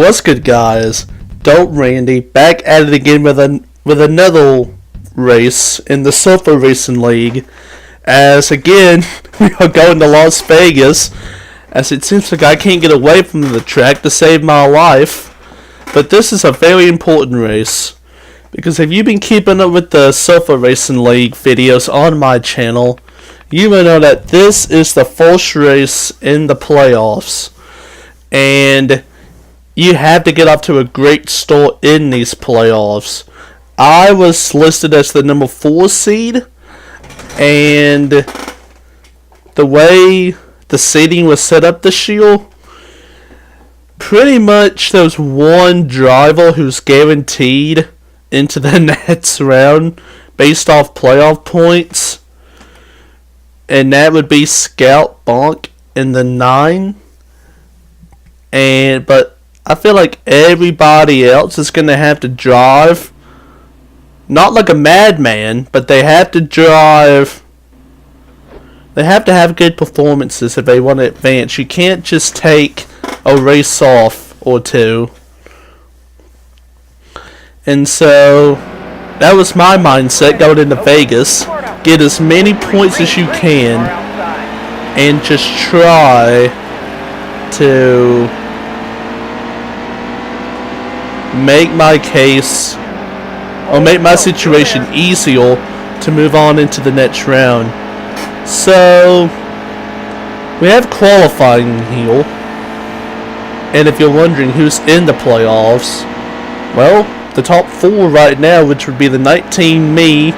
What's good, guys? Dope Randy back at it again with another race in the Silver Racing League. As again, we are going to Las Vegas, as it seems like I can't get away from the track to save my life. But this is a very important race, because if you've been keeping up with the Silver Racing League videos on my channel, you will know that this is the first race in the playoffs, and you have to get off to a great start in these playoffs. I was listed as the number 4 seed, and the way the seeding was set up this year, pretty much there's one driver who's guaranteed into the next round based off playoff points, and that would be Scout Bonk in the 9. But I feel like everybody else is going to have to drive, not like a madman, but they have to drive. They have to have good performances if they want to advance. You can't just take a race off or two. And so that was my mindset going into Vegas. Get as many points as you can and just try to make my case or make my situation easier to move on into the next round. So we have qualifying here, and if you're wondering who's in the playoffs, well, the top 4 right now, which would be the 19 me,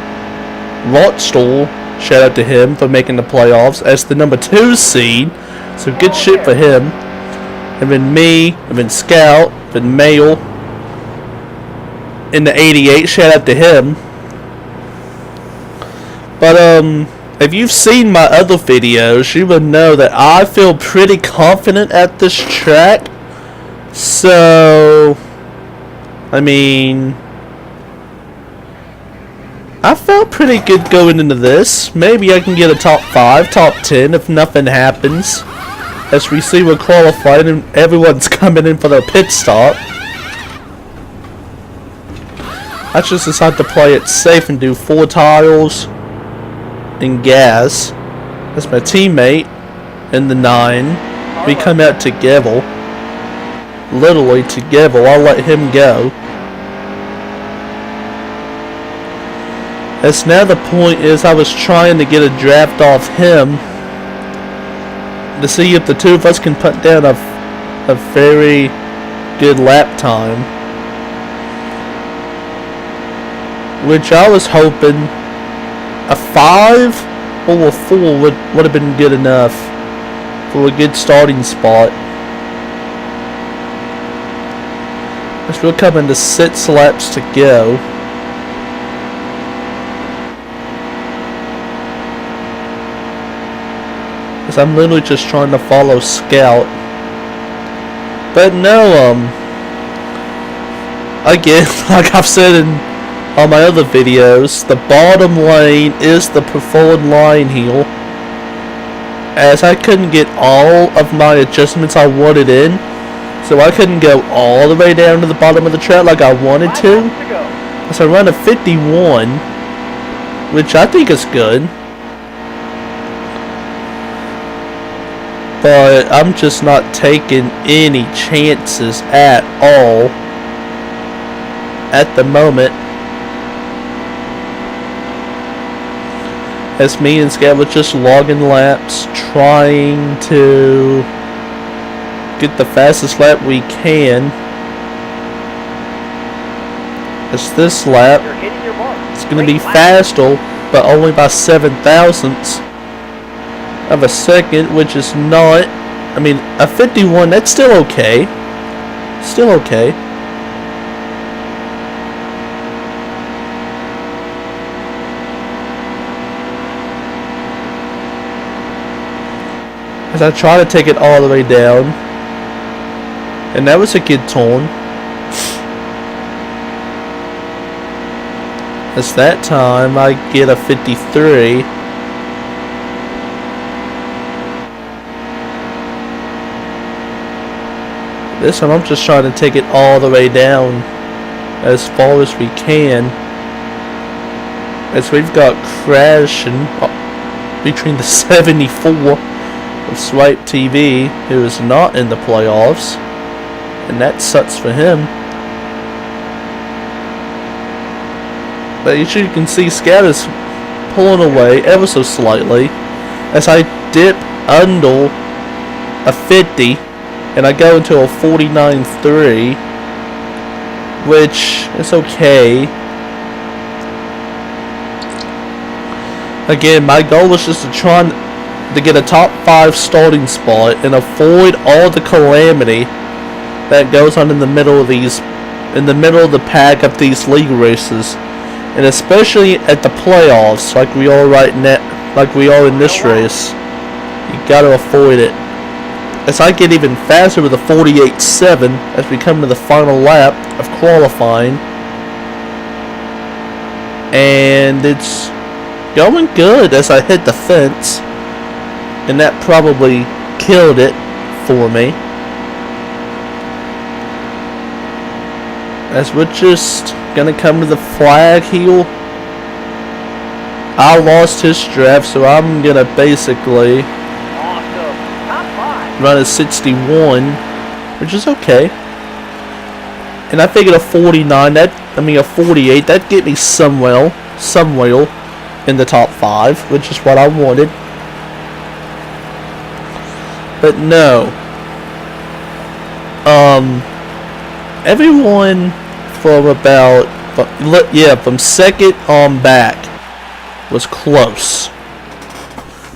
Rockstar, shout out to him for making the playoffs as the number 2 seed, so good shit for him, and then me, and then Scout, then Mail in the 88, shout out to him. But if you've seen my other videos, you would know that I feel pretty confident at this track. So I mean, I felt pretty good going into this. Maybe I can get a top 5, top 10 if nothing happens, as we see we're qualified and everyone's coming in for their pit stop. I just decided to play it safe and do 4 tires and gas. That's my teammate in the 9. We come out together. Literally together. I'll let him go. As now the point is, I was trying to get a draft off him to see if the two of us can put down a very good lap time, which I was hoping a 5 or a 4 would have been good enough for a good starting spot. As we're coming to 6 laps to go. As I'm literally just trying to follow Scout. But no, again, like I've said in on my other videos, the bottom lane is the preferred line here, as I couldn't get all of my adjustments I wanted in, so I couldn't go all the way down to the bottom of the track like I wanted to. So I run a 51, which I think is good, but I'm just not taking any chances at all at the moment, as me and Scout were just logging laps, trying to get the fastest lap we can. As this lap is going to be faster, but only by 7 thousandths of a second, which is not, I mean, a 51, that's still okay. Still okay. As I try to take it all the way down, and that was a good turn. As that time I get a 53, This time I'm just trying to take it all the way down as far as we can, as we've got crashing between the 74 of Swipe TV, who is not in the playoffs, and that sucks for him. But as you can see, Scout is pulling away ever so slightly as I dip under a 50 and I go into a 49.3, which is okay. Again, my goal was just to try to get a top 5 starting spot and avoid all the calamity that goes on in the middle of the pack of these league races, and especially at the playoffs, like we are right now, like we are in this race. You gotta avoid it. As I get even faster with a 48.7 as we come to the final lap of qualifying, and it's going good as I hit the fence, and that probably killed it for me. As we're just gonna come to the flag heel. I lost his draft, so I'm gonna basically run a 61, which is okay. And I figured a 49, a 48, that'd get me somewhere in the top 5, which is what I wanted. But no. Everyone from second on back was close.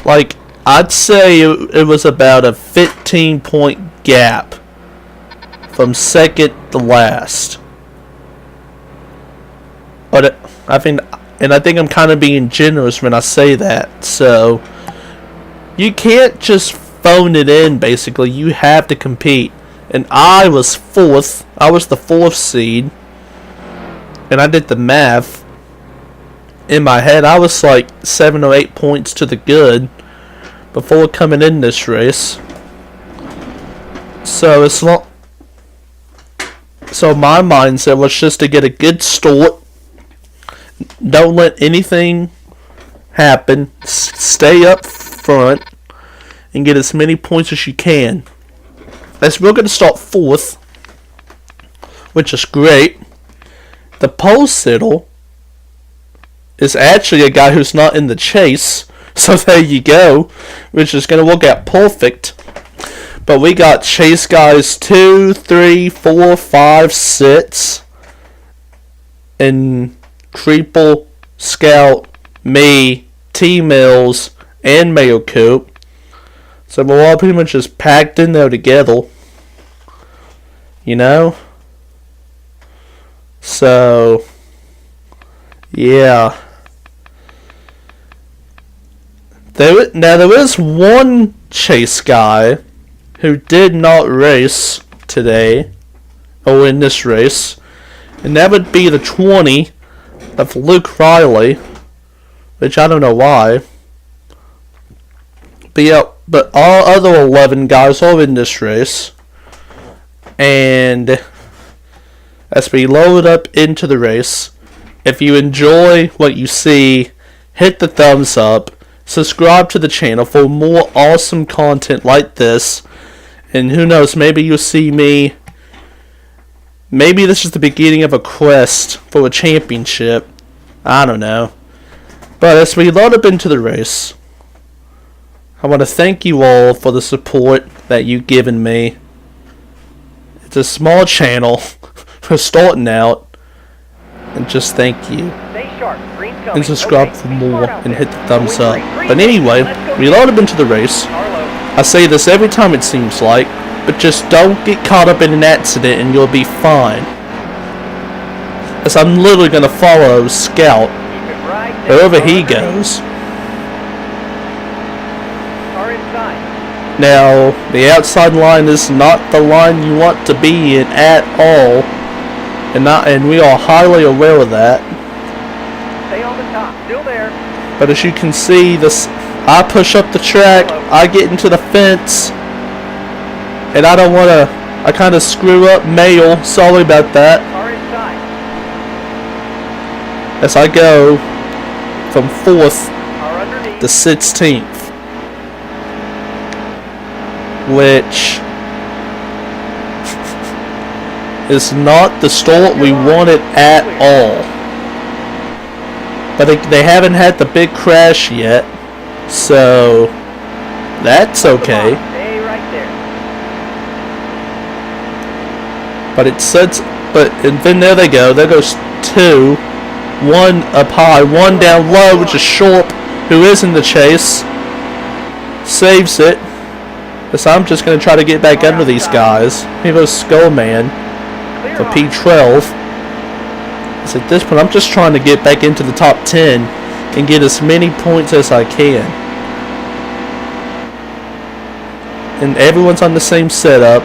Like, I'd say it was about a 15-point gap from second to last. But I think I'm kind of being generous when I say that. So you can't just phone it in. Basically, you have to compete. And I was fourth. I was the 4th seed. And I did the math in my head. I was like 7 or 8 points to the good before coming in this race. So my mindset was just to get a good start. Don't let anything happen. Stay up front and get as many points as you can. As we're going to start 4th, which is great. The pole sitter is actually a guy who's not in the chase. So there you go, which is going to work out perfect. But we got chase guys 2, 3, 4, 5, 6. And Creeple, Scout, me, T-Mills, and Mayo Coop. So we're all pretty much just packed in there together. You know? So, yeah. There is one chase guy who did not race today, or in this race, and that would be the 20 of Luke Riley, which I don't know why. But yeah, but all other 11 guys are in this race, and as we load up into the race, if you enjoy what you see, hit the thumbs up. Subscribe to the channel for more awesome content like this. And who knows, maybe you'll see me. Maybe this is the beginning of a quest for a championship. I don't know. But as we load up into the race, I want to thank you all for the support that you've given me. It's a small channel for starting out. And just thank you. And subscribe for more and hit the thumbs up. But anyway, we load up into the race. I say this every time it seems like, but just don't get caught up in an accident and you'll be fine. As I'm literally going to follow Scout wherever he goes. Now, the outside line is not the line you want to be in at all. And we are highly aware of that. Stay on the top, still there. But as you can see, I push up the track, I get into the fence, and I don't want to I kind of screw up mail. Sorry about that. Car inside. As I go from 4th Car underneath. to 16th, which is not the start we wanted at all. But they haven't had the big crash yet, so that's okay. Stay right there. But it says, and then there they go. There goes 2, 1 up high, 1 down low, which is Sharp, who is in the chase. Saves it. So I'm just going to try to get back under these guys. Here goes Skullman for P12. So at this point, I'm just trying to get back into the top 10 and get as many points as I can. And everyone's on the same setup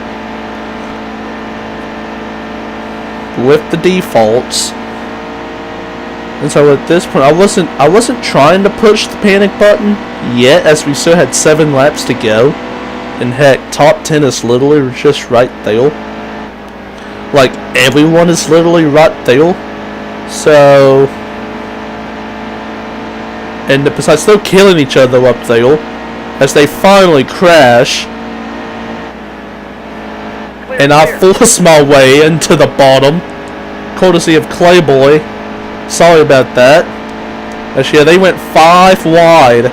with the defaults. And so at this point, I wasn't trying to push the panic button yet, as we still had 7 laps to go. And heck, top 10 is literally just right there. Like, everyone is literally right there. So, and besides, they're killing each other up there as they finally crash. And I force my way into the bottom, courtesy of Clayboy. Sorry about that. Actually, yeah, they went 5 wide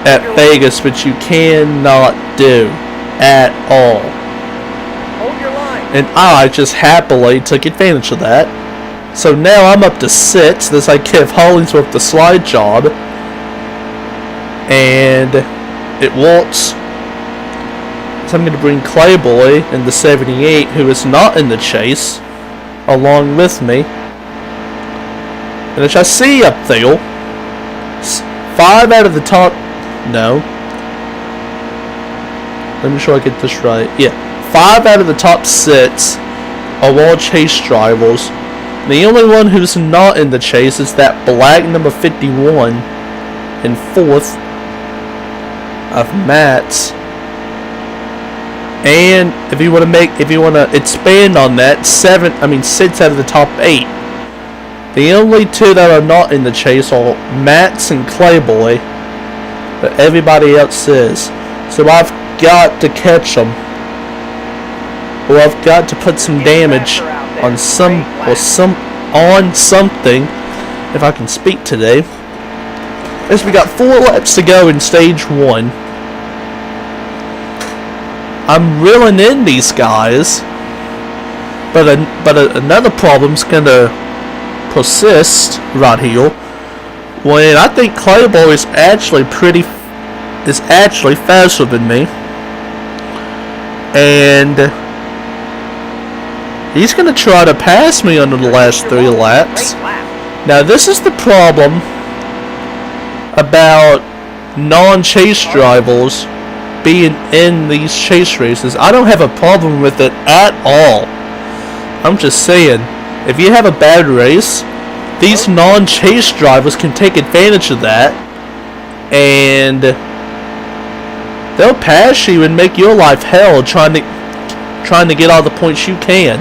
at Vegas, which you cannot do at all. Hold your line. And I just happily took advantage of that. So now I'm up to 6 as I give Hollingsworth the slide job. And it works. So I'm going to bring Clayboy in the 78, who is not in the chase, along with me. And as I see up there, 5 out of the top... No. Let me sure I get this right. Yeah. 5 out of the top 6 are all chase drivers. The only one who's not in the chase is that black number 51 in 4th of Matt's. And if you want to expand on that, 6 out of the top 8. The only 2 that are not in the chase are Matt's and Clayboy, but everybody else is. So I've got to catch them, or I've got to put some damage on something, if I can speak today. As we got 4 laps to go in stage 1. I'm reeling in these guys, but another problem's gonna persist right here, when I think Clayboy is actually faster than me, and he's gonna try to pass me under the last 3 laps. Now this is the problem about non-chase drivers being in these chase races. I don't have a problem with it at all. I'm just saying, if you have a bad race, these non-chase drivers can take advantage of that, and they'll pass you and make your life hell trying to get all the points you can.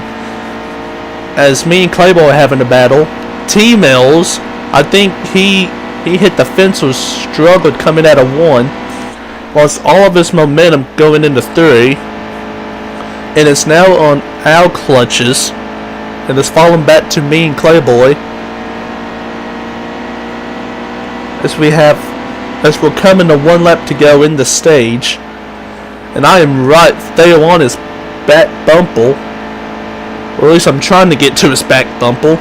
As me and Clayboy are having a battle, T-Mills, I think he hit the fence or struggled coming out of 1. Lost all of his momentum going into 3, and it's now on our clutches, and it's fallen back to me and Clayboy as we're coming to 1 lap to go in the stage, and I am right there on his back bumper, or at least I'm trying to get to his back bumper.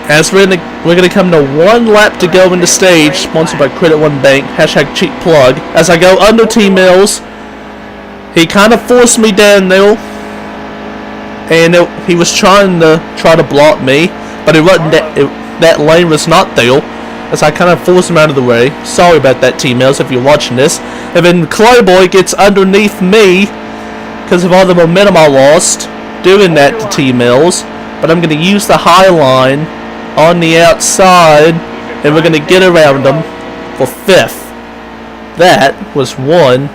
As we're gonna come to 1 lap to go in the stage, sponsored by Credit One Bank, hashtag cheap plug. As I go under T-Mills, he kind of forced me down there, and he was trying to block me, but it wasn't that lane was not there, as I kind of forced him out of the way. Sorry about that, T-Mills, if you're watching this. And then Clayboy gets underneath me because of all the momentum I lost doing that to T-Mills, but I'm going to use the high line on the outside, and we're going to get around them for 5th. That was one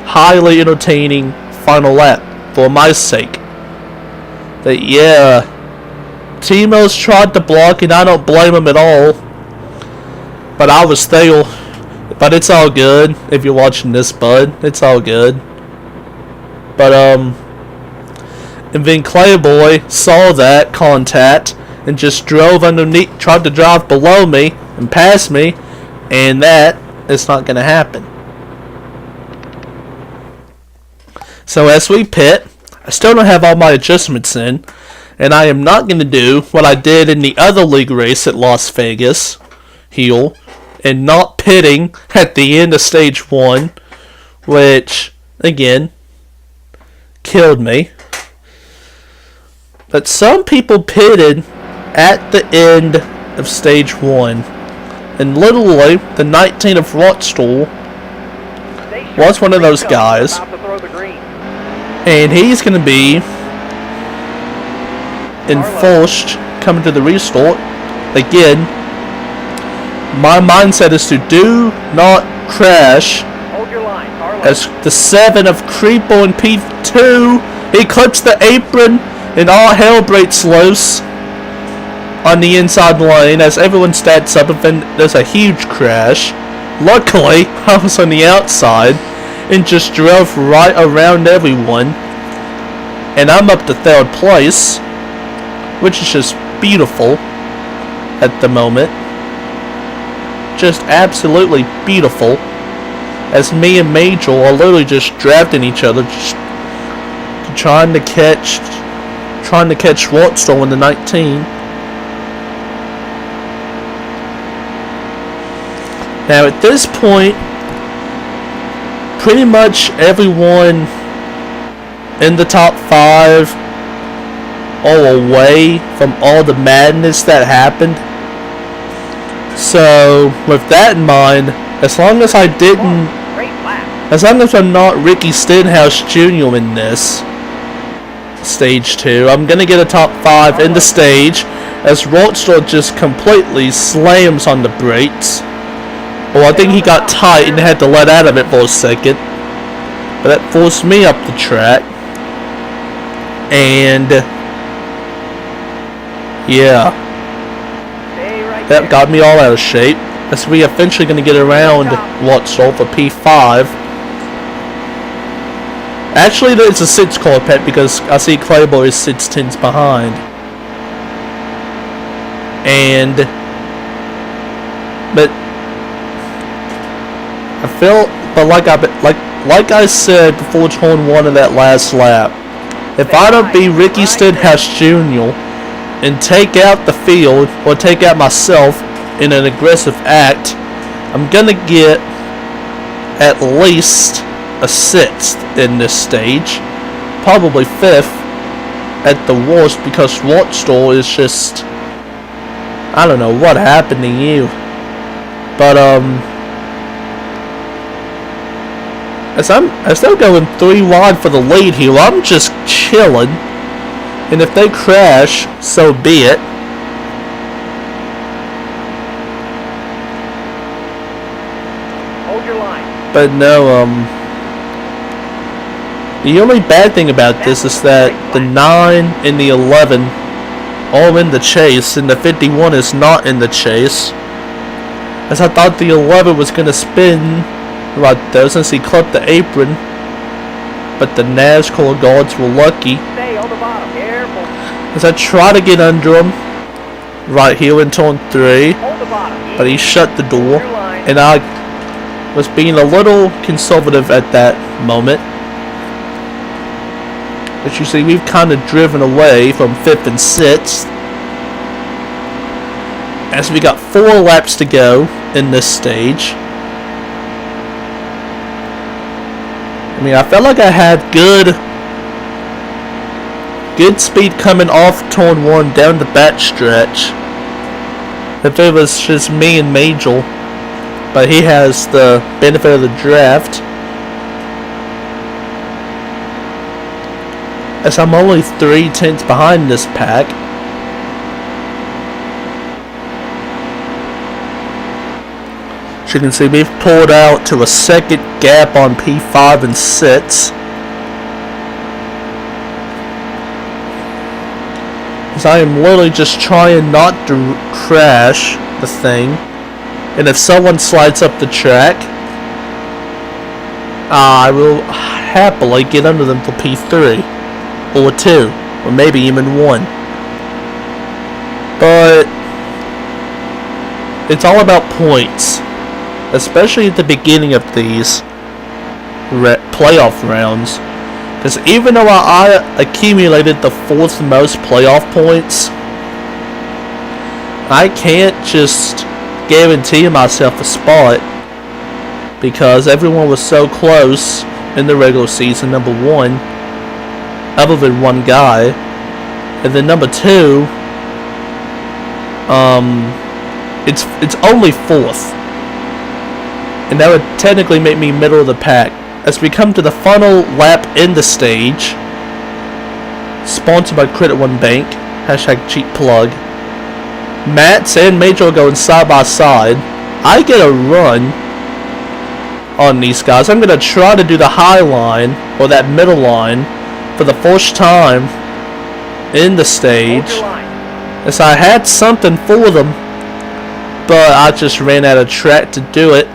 highly entertaining final lap for my sake. But yeah, Timo's tried to block, and I don't blame him at all. But I was there. But it's all good if you're watching this, bud. It's all good. But and then Clayboy saw that contact and just drove underneath, tried to drive below me and pass me, and that is not going to happen. So as we pit, I still don't have all my adjustments in, and I am not going to do what I did in the other league race at Las Vegas, heel, and not pitting at the end of stage 1, which, again, killed me. But some people pitted at the end of stage 1, and literally the 19 of Rockstall was one of those guys, and he's going to be in first coming to the restart. Again, my mindset is to do not crash. Hold your line. As the 7 of Creeper in P2, he clips the apron and all hell breaks loose on the inside lane as everyone stats up, and then there's a huge crash. Luckily, I was on the outside and just drove right around everyone, and I'm up to 3rd place, which is just beautiful at the moment. Just absolutely beautiful, as me and Major are literally just drafting each other, just trying to catch Rockstar in the 19. Now at this point, pretty much everyone in the top 5 are away from all the madness that happened. So, with that in mind, as long as I'm not Ricky Stenhouse Jr. in this stage 2, I'm gonna get a top 5 in the stage as Rockstar just completely slams on the brakes. Well, I think he got tight and had to let out of it for a second, but that forced me up the track, and yeah, that got me all out of shape, as we eventually going to get around Rockstar for P5. Actually, it's a 6-car pit because I see Clayboy is 6 tenths behind. But I feel, but like I said before turn 1 of that last lap, if I don't be Ricky Stenhouse Jr. and take out the field, or take out myself in an aggressive act, I'm gonna get at least a 6th in this stage, probably 5th at the worst, because Rockstar is just, I don't know what happened to you. But as they're going 3 wide for the lead here, I'm just chilling. And if they crash, so be it. Hold your line. But no, the only bad thing about this is that the 9 and the 11 are in the chase, and the 51 is not in the chase. As I thought the 11 was going to spin right there since he clipped the apron, but the NASCAR guards were lucky. Stay on the bottom. Careful. As I try to get under him right here in turn 3, Hold the bottom. but he shut the door, Hold your line. and I was being a little conservative at that moment. But you see, we've kind of driven away from 5th and 6th, as we got 4 laps to go in this stage. I mean, I felt like I had good speed coming off turn 1 down the back stretch. If it was just me and Major, but he has the benefit of the draft, as I'm only 3 tenths behind this pack. As you can see, we've pulled out to a second gap on P5 and 6. Because I am literally just trying not to crash the thing. And if someone slides up the track, I will happily get under them for P3. Or 2. Or maybe even 1. But it's all about points. Especially at the beginning of these playoff rounds. Because even though I accumulated the 4th most playoff points, I can't just guarantee myself a spot because everyone was so close in the regular season, number 1, other than one guy. And then number 2, it's only 4th. And that would technically make me middle of the pack. As we come to the final lap in the stage, sponsored by Credit One Bank, #cheap plug. Mats and Major are going side by side. I get a run on these guys. I'm going to try to do the high line, or that middle line, for the first time in the stage. As I had something for them, but I just ran out of track to do it.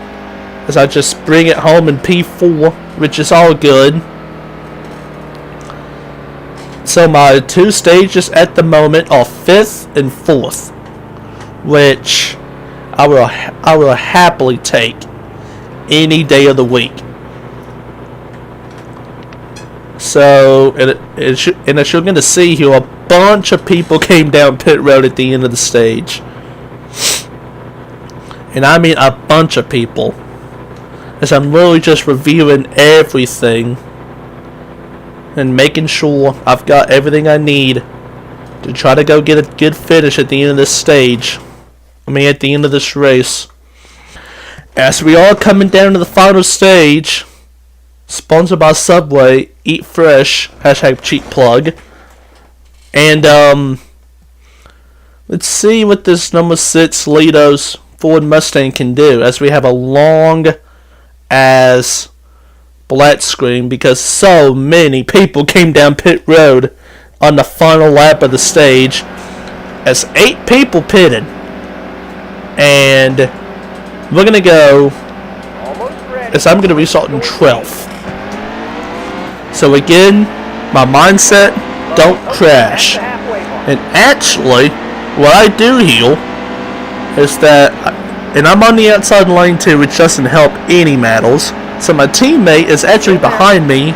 As I just bring it home in P4, which is all good. So my 2 stages at the moment are 5th and 4th, which I will happily take any day of the week. So, and as you're going to see here, a bunch of people came down pit road at the end of the stage. And I mean a bunch of people. As I'm really just reviewing everything and making sure I've got everything I need to try to go get a good finish at the end of this stage. At the end of this race. As we are coming down to the final stage, sponsored by Subway, Eat Fresh, #cheap plug. And let's see what this number 6 Leidos Ford Mustang can do, as we have a long as black screen because so many people came down pit road on the final lap of the stage, as 8 people pitted. And we're going to go, as I'm going to restart in 12th. So again, my mindset, don't crash. And actually, what I do here is that, and I'm on the outside lane too, which doesn't help any matters. So my teammate is actually behind me,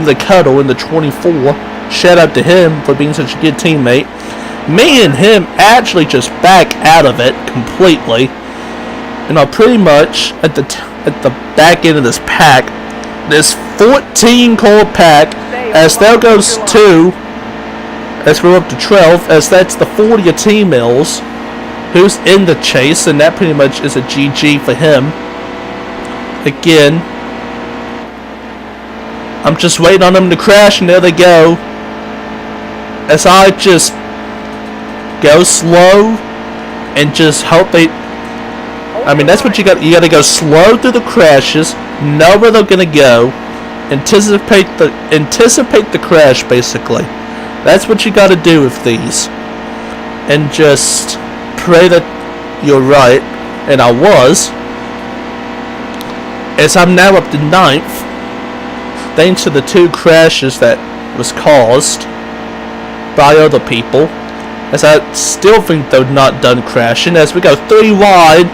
the cuddle in the 24. Shout out to him for being such a good teammate. Me and him actually just back out of it completely, and are pretty much at the back end of this pack, this 14 car pack. As there goes 2, as we're up to 12, as that's the 40 of T-Mills who's in the chase, and that pretty much is a GG for him. Again, I'm just waiting on them to crash, and there they go. As I just go slow and just hope they, that's what you got to go slow through the crashes, know where they're gonna go, anticipate the crash basically. That's what you got to do with these, and just pray that you're right, and I was. As I'm now up to 9th, thanks to the 2 crashes that was caused by other people. As I still think they're not done crashing, as we go 3 wide,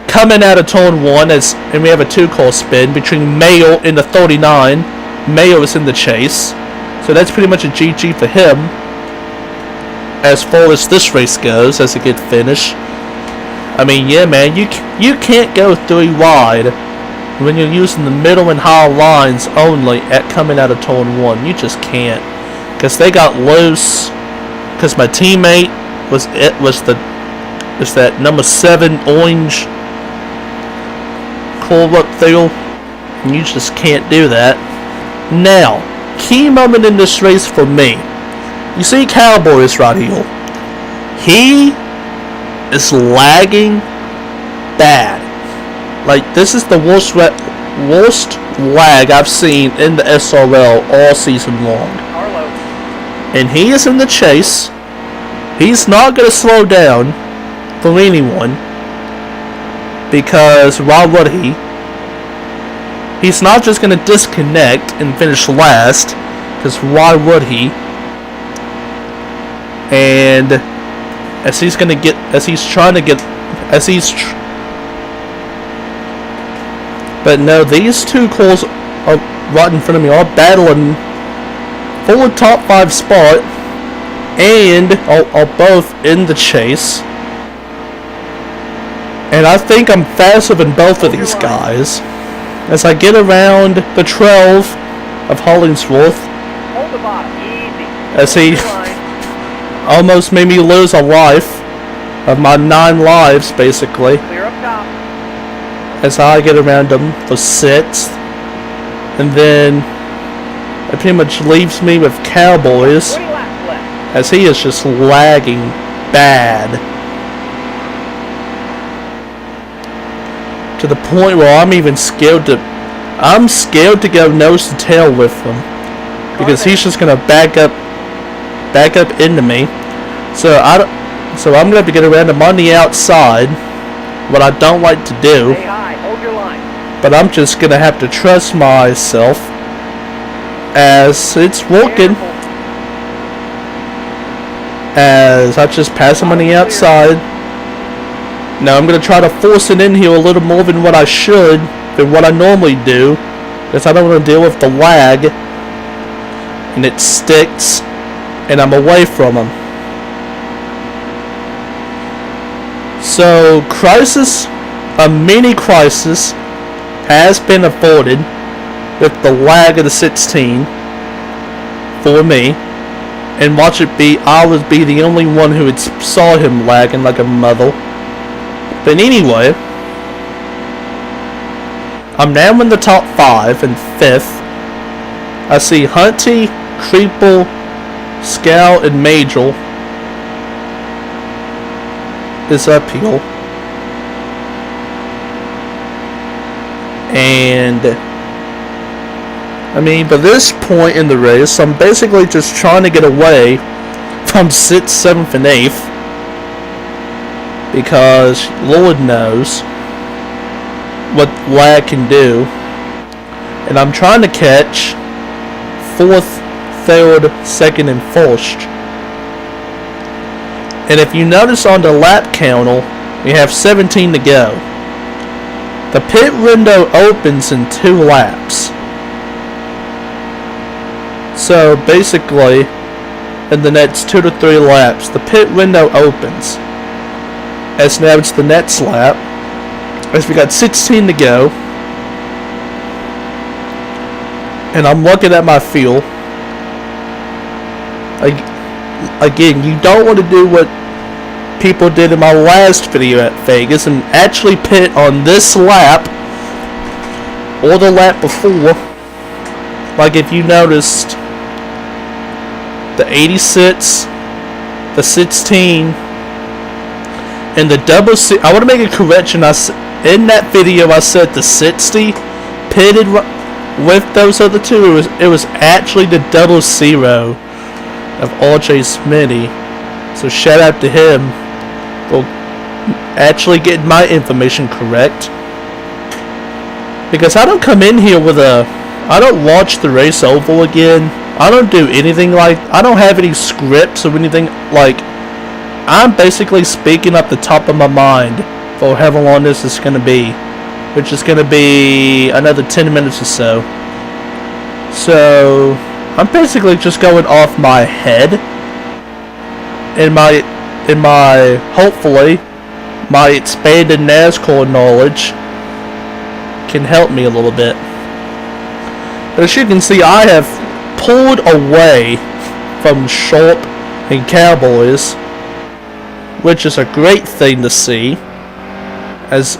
coming out of turn 1, and we have a 2-car spin between Mayo and the 39. Mayo is in the chase, so that's pretty much a GG for him as far as this race goes, as a good finish. Yeah, man, you can't go 3 wide when you're using the middle and high lines only at coming out of turn 1. You just can't, because they got loose. Because my teammate was that number 7 orange curve up there, and you just can't do that. Now, key moment in this race for me. You see Cowboys right here. He is lagging bad. This is the worst lag I've seen in the SRL all season long. and he is in the chase. He's not going to slow down for anyone, because why would he? He's not just going to disconnect and finish last, because why would he? And as he's but no, these two cars are right in front of me, all battling for a top 5 spot, and are both in the chase. And I think I'm faster than both of these guys. As I get around the 12 of Hollingsworth, Hold the bottom. Easy. as he Hold your line. almost made me lose a life of my 9 lives, basically. Clear up top. As I get around him for 6th, and then it pretty much leaves me with Cowboys, 20 laps left. as he is just lagging bad. To the point where I'm scared to go nose to tail with him, because he's just gonna back up into me. So I'm gonna have to get around him on the outside, what I don't like to do. Stay high. Hold your line. But I'm just gonna have to trust myself, as it's working. Careful. As I just pass him on the outside. Now I'm gonna try to force it in here a little more than what I should, than what I normally do, because I don't want to deal with the lag, and it sticks, and I'm away from him. So a mini crisis has been avoided with the lag of the 16 for me, and watch it be, I would be the only one who had saw him lagging like a mother. But anyway, I'm now in the top 5 and 5th. I see Hunty, Creeple, Scout, and Major is up here. And I mean, by this point in the race, I'm basically just trying to get away from 6th, 7th, and 8th. Because Lord knows what lag can do. And I'm trying to catch 4th, 3rd, 2nd, and 1st. And if you notice on the lap counter, we have 17 to go. The pit window opens in 2 laps. So basically, in the next 2 to 3 laps, the pit window opens. As now it's the next lap, as we got 16 to go, and I'm looking at my fuel. Again, you don't want to do what people did in my last video at Vegas and actually pit on this lap or the lap before. Like if you noticed, the 86, the 16, and the double C. I want to make a correction. In that video I said the 60 pitted with those other 2. It was actually the double 0 of RJ Smitty. So shout out to him for actually getting my information correct. Because I don't come in here with I don't watch the race over again. I don't do anything I don't have any scripts or anything like. I'm basically speaking up the top of my mind for however long this is going to be, which is going to be another 10 minutes or so. So I'm basically just going off my head, and my hopefully my expanded NASCAR knowledge can help me a little bit. But as you can see, I have pulled away from Sharp and Cowboys, which is a great thing to see, as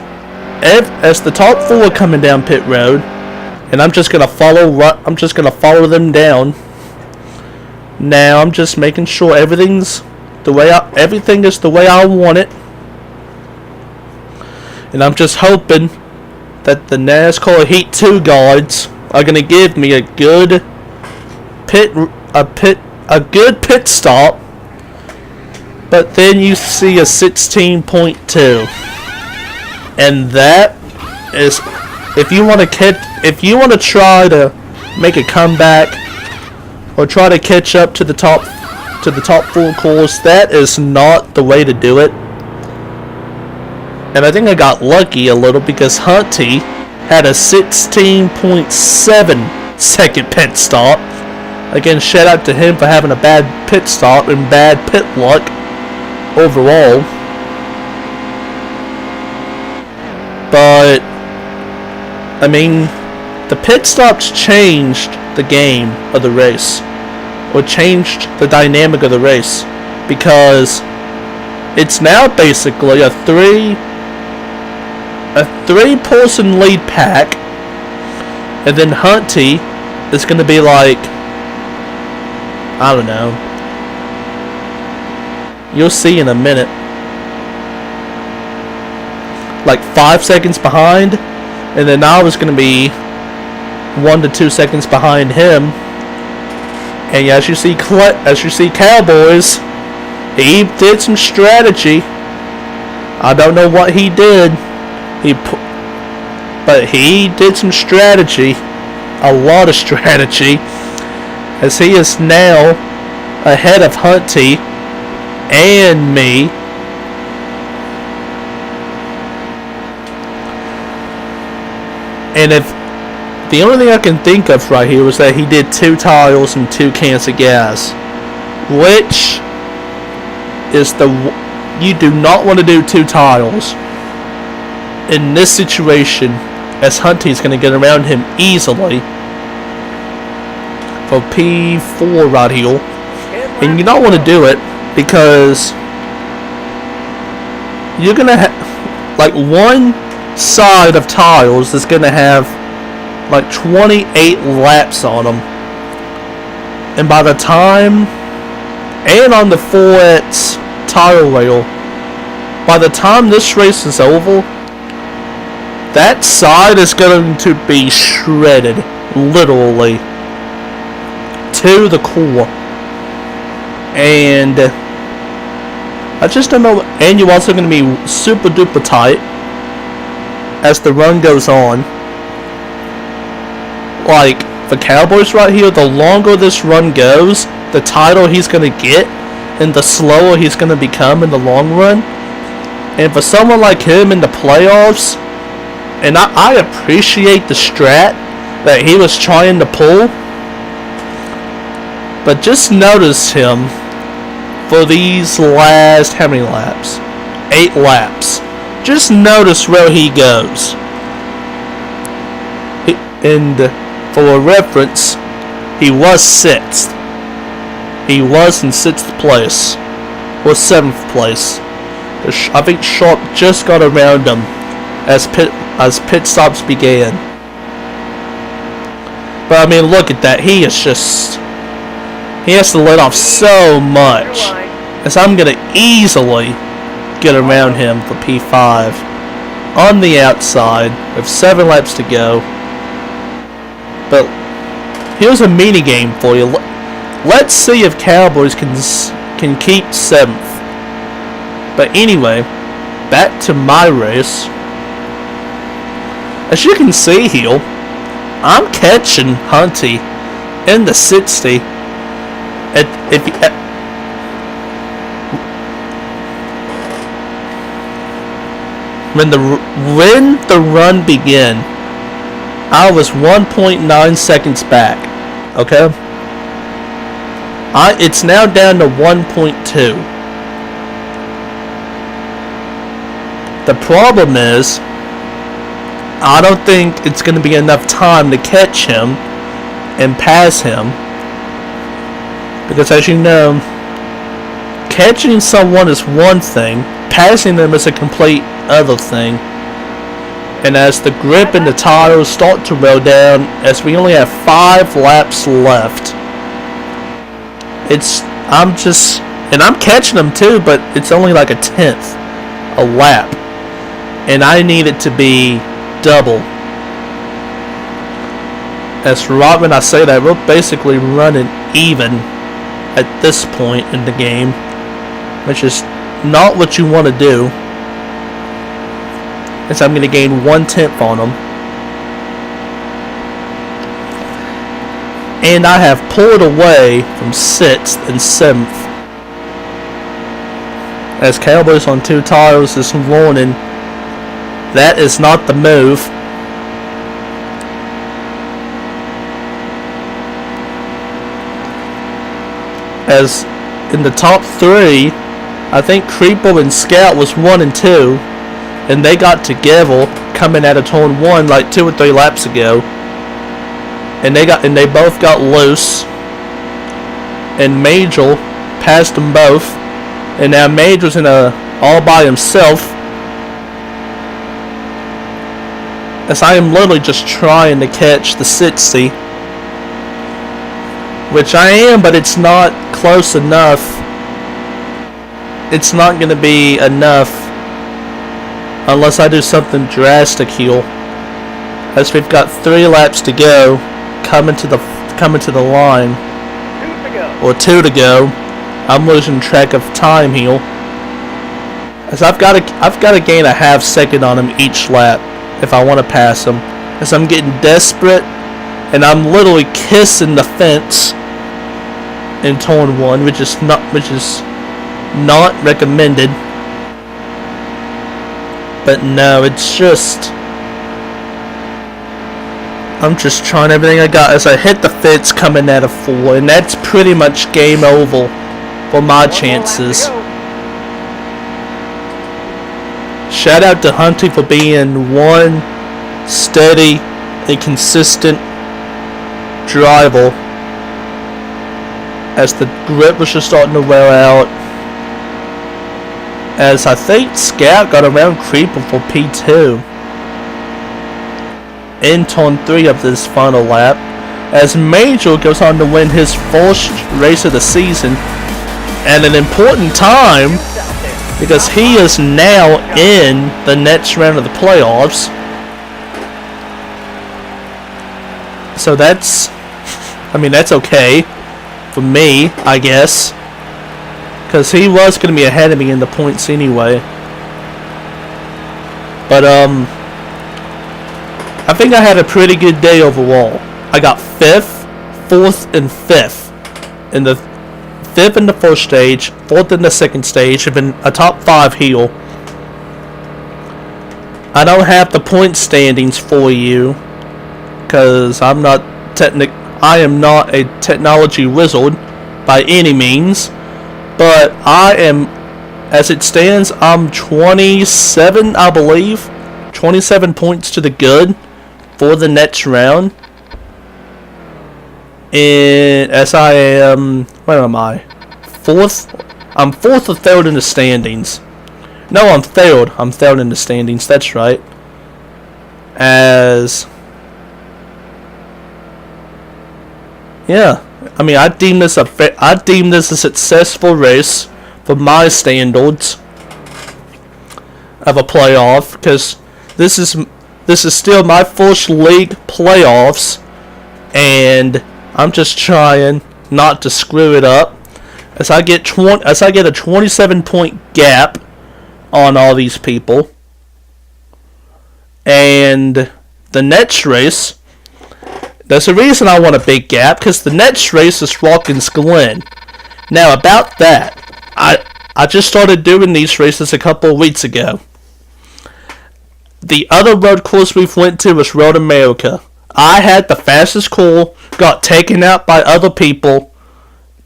the top 4 are coming down pit road, and I'm just gonna follow them down. Now I'm just making sure everything is the way I want it, and I'm just hoping that the NASCAR Heat 2 guards are gonna give me a good pit a good pit stop, but then you see a 16.2, and that is, if you want to try to make a comeback or try to catch up to the top 4 cars, that is not the way to do it. And I think I got lucky a little because Hunty had a 16.7 second pit stop. Again, shout out to him for having a bad pit stop and bad pit luck overall. But I mean, the pit stops changed the game of the race, or changed the dynamic of the race, because it's now basically a three-person lead pack, and then Hunty is going to be like, I don't know, you'll see in a minute, like 5 seconds behind, and then I was going to be 1 to 2 seconds behind him. And as you see Cowboys, he did some strategy. I don't know what he did. But he did some strategy, a lot of strategy, as he is now ahead of Hunty and me. And if the only thing I can think of right here was that he did 2 tires and 2 cans of gas, which is you do not want to do 2 tires in this situation, as Hunty's going to get around him easily for P4 right here. And you don't want to do it because you're going to have, like, one side of tires is going to have like 28 laps on them, and by the time, and on the 4X tire rail, by the time this race is over, that side is going to be shredded, literally, to the core. And I just don't know. And you're also going to be super duper tight as the run goes on. Like, for Cowboys right here, the longer this run goes, the tighter he's going to get, and the slower he's going to become in the long run. And for someone like him in the playoffs, and I appreciate the strat that he was trying to pull, but just notice him for these last, how many laps? 8 laps. Just notice where he goes. And for a reference, he was 6th. He was in 6th place, or 7th place. I think Sharp just got around him as pit stops began. But I mean, look at that. He has to let off so much, as I'm gonna easily get around him for P5 on the outside with 7 laps to go. But here's a mini game for you. Let's see if Cowboys can keep 7th. But anyway, back to my race. As you can see here, I'm catching Hunty in the 60. When the run began, I was 1.9 seconds back. Okay? It's now down to 1.2. The problem is, I don't think it's going to be enough time to catch him and pass him. Because as you know, catching someone is one thing, passing them is a complete other thing. And as the grip and the tires start to roll down, as we only have 5 laps left, I'm catching them too, but it's only like a 10th a lap, and I need it to be double. As right when I say that, we're basically running even at this point in the game, which is not what you want to do. As I'm going to gain 1/10 on them. And I have pulled away from 6th and 7th. As Cowboys on 2 tires this morning, that is not the move. As in the top 3, I think Creeple and Scout was 1 and 2, and they got together coming out of turn 1 like 2 or 3 laps ago, and they both got loose, and Major passed them both, and now Major's in a all by himself. As I am literally just trying to catch the 60. Which I am, but it's not close enough. It's not going to be enough unless I do something drastic here. As we've got 3 laps to go, coming to the line, 2 to go. or 2 to go. I'm losing track of time here. As I've got to gain a half second on him each lap if I want to pass him. As I'm getting desperate. And I'm literally kissing the fence in turn 1, which is not recommended. But no, it's just I'm just trying everything I got as I hit the fence coming at a 4, and that's pretty much game over for my chances. Shout out to Hunty for being one steady and consistent driver as the grip was just starting to wear out. As I think Scout got around Creeper for P2 in turn 3 of this final lap, as Major goes on to win his first race of the season at an important time because he is now in the next round of the playoffs. So that's okay for me, I guess, because he was going to be ahead of me in the points anyway. But I think I had a pretty good day overall. I got 5th, 4th, and 5th in the 5th in the first stage, 4th in the second stage, and a top 5 heel. I don't have the point standings for you because I am not a technology wizard by any means, but I am, as it stands, I'm 27, I believe, 27 points to the good for the next round. And as I am, where am I? 4th? I'm 4th or 3rd in the standings. No, I'm 3rd. I'm 3rd in the standings, that's right. Yeah, I deem this a successful race for my standards of a playoff, because this is still my first league playoffs, and I'm just trying not to screw it up. As I get a 27-point gap on all these people, and the next race. There's a reason I want a big gap, because the next race is Watkins Glen. Now, about that, I just started doing these races a couple of weeks ago. The other road course we've went to was Road America. I had the fastest car, got taken out by other people,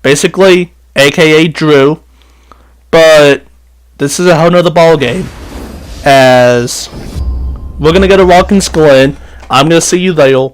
basically, aka Drew, but this is a whole nother ball game. As we're going to go to Watkins Glen, I'm going to see you there.